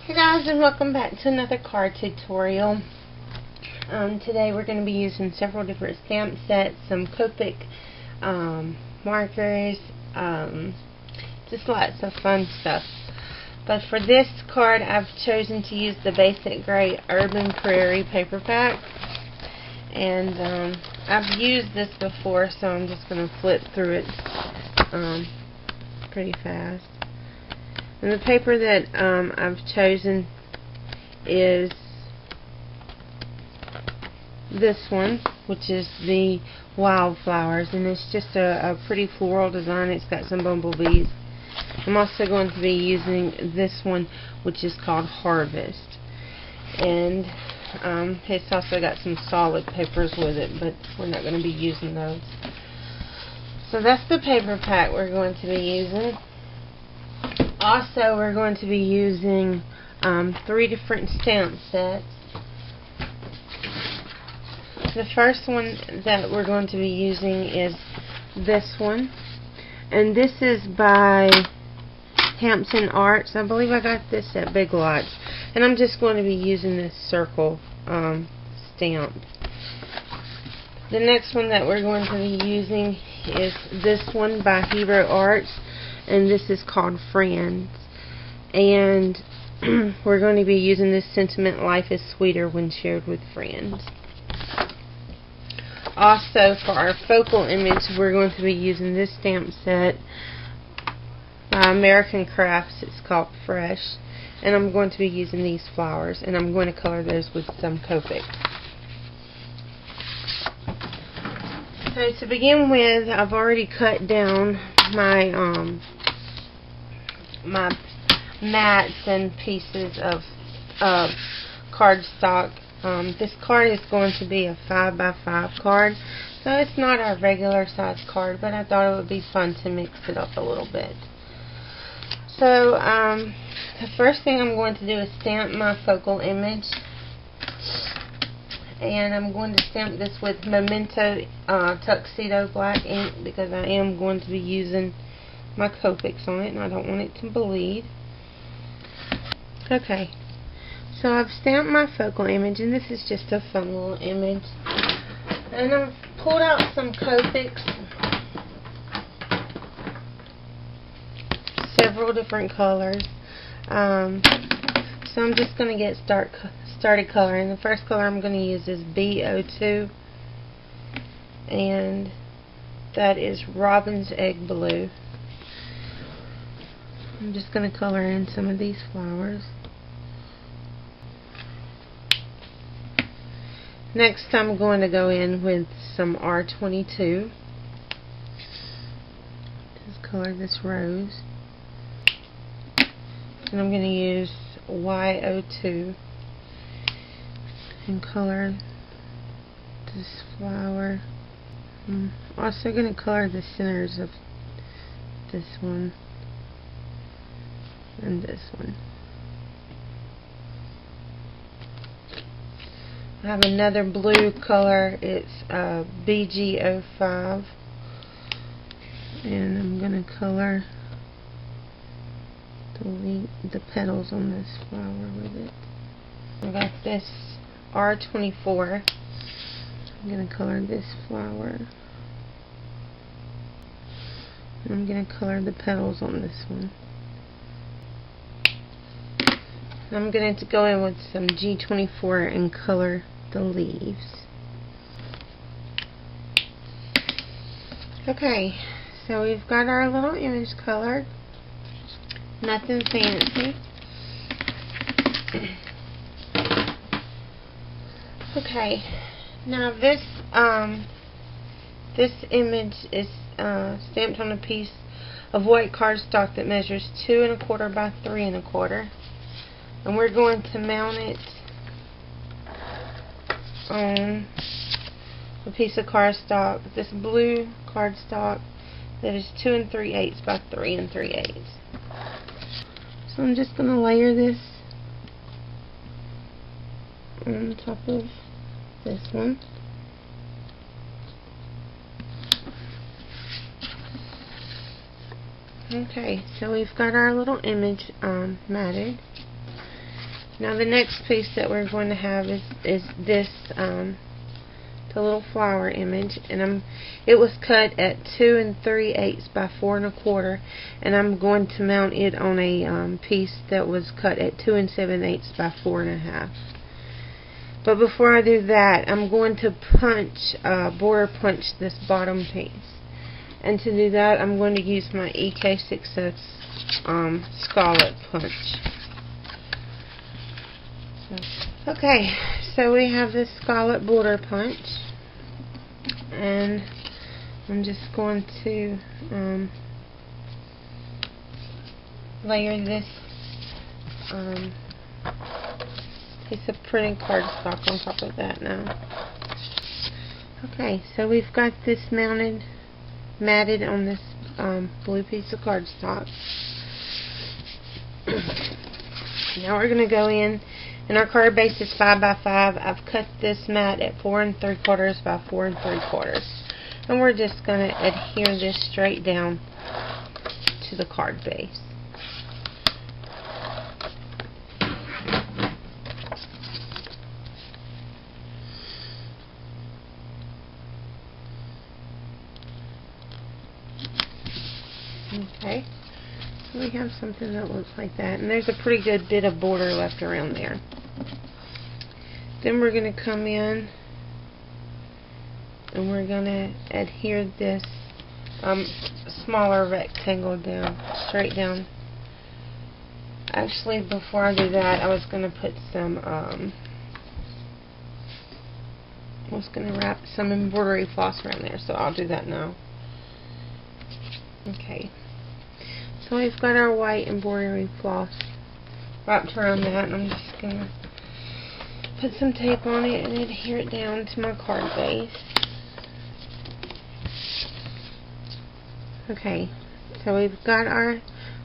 Hey guys, and welcome back to another card tutorial. Today we're going to be using several different stamp sets, some Copic markers, just lots of fun stuff. But for this card I've chosen to use the basic gray Urban Prairie paper pack. And I've used this before, so I'm just going to flip through it pretty fast. And the paper that I've chosen is this one, which is the wildflowers, and it's just a pretty floral design. It's got some bumblebees. I'm also going to be using this one, which is called Harvest, and it's also got some solid papers with it, but we're not going to be using those. So that's the paper pack we're going to be using. Also, we're going to be using 3 different stamp sets. The first one that we're going to be using is this one, and this is by Hampton Arts. I believe I got this at Big Lots, and I'm just going to be using this circle stamp. The next one that we're going to be using is this one by Hero Arts, and this is called Friends. And we're going to be using this sentiment, life is sweeter when shared with friends. Also, for our focal image, we're going to be using this stamp set by American Crafts. It's called Fresh, and I'm going to be using these flowers, and I'm going to color those with some Copic. So to begin with, I've already cut down my my mats and pieces of cardstock. This card is going to be a 5x5 card, so it's not our regular size card, but I thought it would be fun to mix it up a little bit. So the first thing I'm going to do is stamp my focal image, and I'm going to stamp this with Memento Tuxedo Black ink because I am going to be using my Copics on it and I don't want it to bleed. Okay, so I've stamped my focal image, and this is just a fun little image, and I've pulled out some Copics, several different colors. So I'm just going to get started coloring. The first color I'm going to use is B02, and that is Robin's Egg Blue. I'm just going to color in some of these flowers. Next, I'm going to go in with some R22. Just color this rose. And I'm going to use Y02 and color this flower. I'm also going to color the centers of this one and this one. I have another blue color. It's BG05, and I'm going to color the petals on this flower with it. I got this R24. I'm going to color this flower. And I'm going to color the petals on this one. I'm going to go in with some G24 and color the leaves. Okay, so we've got our little image colored. Nothing fancy. Okay, now this image is stamped on a piece of white cardstock that measures 2 1/4 by 3 1/4. And we're going to mount it on a piece of cardstock, this blue cardstock that is 2 3/8 by 3 3/8. So I'm just going to layer this on top of this one. Okay, so we've got our little image matted. Now the next piece that we're going to have is this the little flower image, and it was cut at 2 3/8 by 4 1/4, and I'm going to mount it on a piece that was cut at 2 7/8 by 4 1/2. But before I do that, I'm going to border punch this bottom piece, and to do that I'm going to use my EK6S scallop punch. Okay, so we have this scallop border punch, and I'm just going to layer this piece of printed cardstock on top of that now. Okay, so we've got this matted on this blue piece of cardstock. Now we're going to go in, and our card base is 5 by 5. I've cut this mat at 4 3/4 by 4 3/4, and we're just going to adhere this straight down to the card base. Okay, so we have something that looks like that, and there's a pretty good bit of border left around there. Then we're going to come in and we're going to adhere this smaller rectangle down, straight down. Actually, before I do that, I was going to put some wrap some embroidery floss around there, so I'll do that now. Okay, so we've got our white embroidery floss wrapped around that, and I'm just going to put some tape on it and adhere it down to my card base. Okay, so we've got our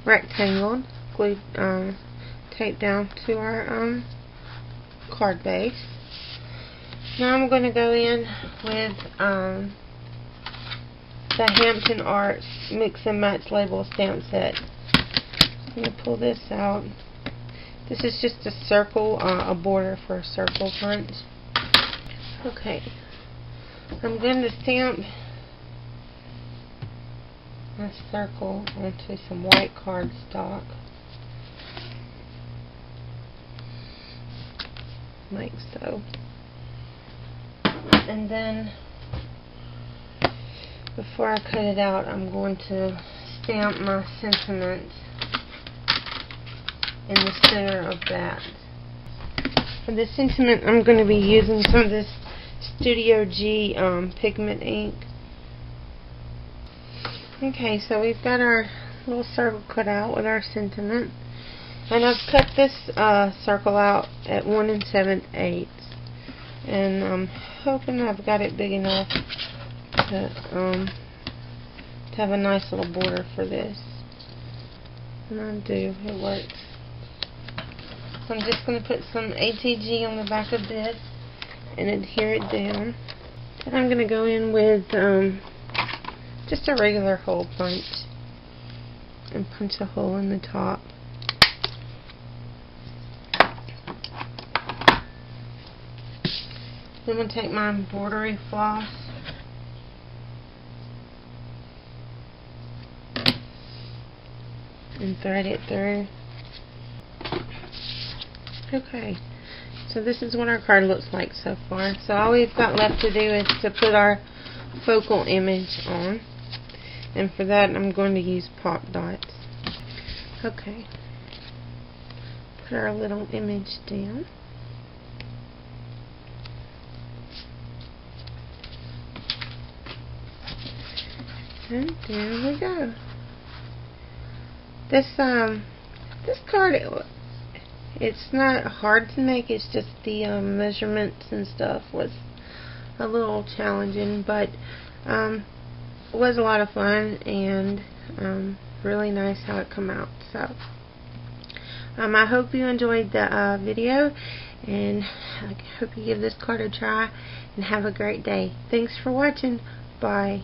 rectangle glued, taped down to our card base. Now I'm going to go in with the Hampton Arts Mix and Match label stamp set. I'm going to pull this out. This is just a circle, a border for a circle punch. Okay, I'm going to stamp a circle onto some white cardstock, like so. And then, before I cut it out, I'm going to stamp my sentiment in the center of that. For the sentiment, I'm going to be using some of this Studio G pigment ink. Okay, so we've got our little circle cut out with our sentiment, and I've cut this circle out at 1 7/8, and I'm hoping I've got it big enough to have a nice little border for this, and I do. It works. So I'm just going to put some ATG on the back of this and adhere it down. And I'm going to go in with just a regular hole punch and punch a hole in the top. Then I'm going to take my embroidery floss and thread it through. Okay, so this is what our card looks like so far. So all we've got left to do is to put our focal image on, and for that I'm going to use pop dots. Okay, put our little image down. And there we go. This card, it's not hard to make. It's just the measurements and stuff was a little challenging, but it was a lot of fun, and really nice how it come out. So I hope you enjoyed the video, and I hope you give this card a try and have a great day. Thanks for watching. Bye.